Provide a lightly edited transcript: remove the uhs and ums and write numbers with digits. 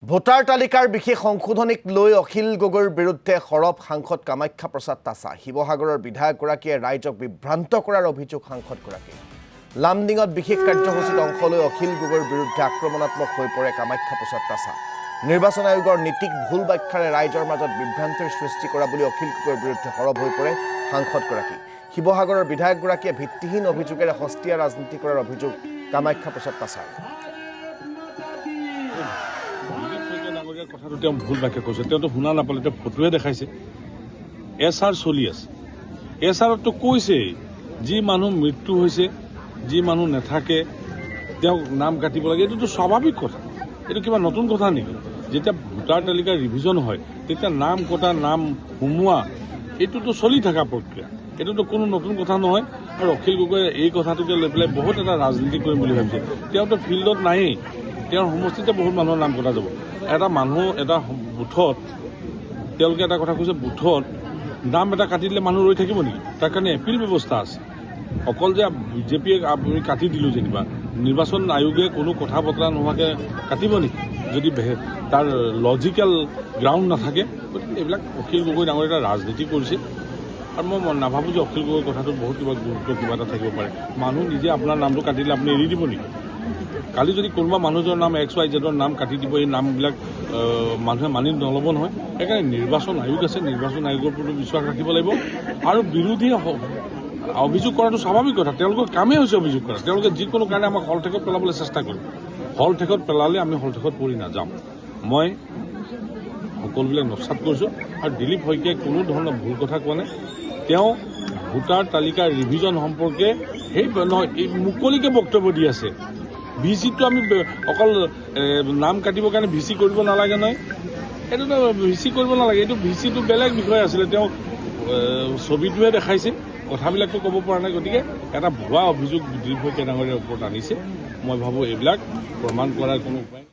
Voter তালিকাৰ বিশেষ সংশোধনীক লৈ অখিল গগৈৰ বিৰুদ্ধে সৰব সাংসদ কামাখ্যা প্ৰসাদ তাছা। শিৱসাগৰৰ বিধায়কগৰাকীয়ে ৰাইজক বিভ্ৰান্ত কৰাৰ অভিযোগ সাংসদগৰাকী। লামডিঙত বিশেষ কাৰ্যসূচীত অংশ লৈ অখিল গগৈৰ বিৰুদ্ধে আক্ৰমণাত্মক হৈ পৰে কামাখ্যা প্ৰসাদ তাছা। নিৰ্বাচন আয়োগৰ নীতিক ভুল ব্যাখ্যাৰে ৰাইজৰ মাজত বিভ্ৰান্তিৰ সৃষ্টি কৰা বুলি অখিল গগৈৰ বিৰুদ্ধে সৰব হৈ পৰে সাংসদগৰাকী। শিৱসাগৰৰ বিধায়কগৰাকীয়ে ভিত্তিহীন অভিযোগেৰে সস্তীয়া ৰাজনীতি কৰাৰ অভিযোগ কামাখ্যা প্ৰসাদ তাছাৰ। কথাটো তেওঁ ভুল ব্যাখ্যা কৰিছে। তেওঁতো শুনা নাপালে, তেওঁ ফটোৱে দেখাইছে। SR চলি আছে। SRতো কৈছে যি মানুহ মৃত্যু হৈছে, যি মানুহ নাথাকে তেওঁক নাম কাটিব লাগে। এইটোতো স্বাভাৱিক কথা, এইটো কিবা নতুন কথা নেকি? যেতিয়া ভোটাৰ তালিকা ৰিভিজন হয় তেতিয়া নাম কটা, নাম সোমোৱা এইটোতো চলি থকা প্ৰক্ৰিয়া, এইটোতো কোনো নতুন কথা নহয়। আৰু অখিল গগৈয়ে এই কথাটোকে লৈ পেলাই বহুত এটা ৰাজনীতি কৰিম বুলি ভাবিছে। তেওঁতো ফিল্ডত নায়েই, তেওঁৰ সমষ্টিতে বহুত মানুহৰ নাম কটা যাব। এটা মানুহ এটা বুথত তেওঁলোকে এটা কথা কৈছে, বুথত নাম এটা কাটি দিলে মানুহ ৰৈ থাকিব নেকি? তাৰ কাৰণে এপিল ব্যৱস্থা আছে। অকল যে বিজেপিয়ে আমি কাটি দিলোঁ যেনিবা, নিৰ্বাচন আয়োগে কোনো কথা বতৰা নোহোৱাকৈ কাটিব নেকি যদি তাৰ লজিকেল গ্ৰাউণ্ড নাথাকে? গতিকে এইবিলাক অখিল গগৈ ডাঙৰ এটা ৰাজনীতি কৰিছে। আৰু মই নাভাবোঁ যে অখিল গগৈৰ কথাটো বহুত গুৰুত্ব কিবা এটা থাকিব পাৰে। মানুহ নিজে আপোনাৰ নামটো কাটিলে আপুনি এৰি দিব নেকি? কালি যদি কোনোবা মানুহজনৰ নাম XYZ নাম কাটি দিব, এই নামবিলাক মানুহে মানি নল'ব নহয়। সেইকাৰণে নিৰ্বাচন আয়োগ আছে, নিৰ্বাচন আয়োগৰ প্ৰতি বিশ্বাস ৰাখিব লাগিব। আৰু বিৰোধীয়ে অভিযোগ কৰাটো স্বাভাৱিক কথা, তেওঁলোকৰ কামেই হৈছে অভিযোগ কৰা। তেওঁলোকে যিকোনো কাৰণে আমাক হলঠেকত পেলাবলৈ চেষ্টা কৰে। হলঠেকত পেলালে আমি হলঠেকত পৰি নাযাওঁ। মই সকলোবিলাক নস্বাত কৰিছোঁ। আৰু দিলীপ শইকীয়াই কোনো ধৰণৰ ভুল কথা কোৱা নাই। তেওঁ ভোটাৰ তালিকা ৰিভিজন সম্পৰ্কে সেই নহয় এই মুকলিকে বক্তব্য দি আছে। VC-টো আমি অকল নাম কাটিবৰ কাৰণে VC কৰিব নালাগে নহয়, এইটোতো VC কৰিব নালাগে। এইটো VC-টো বেলেগ বিষয় আছিলে। তেওঁ ছবিটোৱে দেখাইছে, কথাবিলাকতো ক'ব পৰা নাই। গতিকে এটা ভুৱা অভিযোগ দিলীপ শইকীয়া ডাঙৰীয়াৰ ওপৰত আনিছে। মই ভাবোঁ এইবিলাক প্ৰমাণ কৰাৰ কোনো উপায়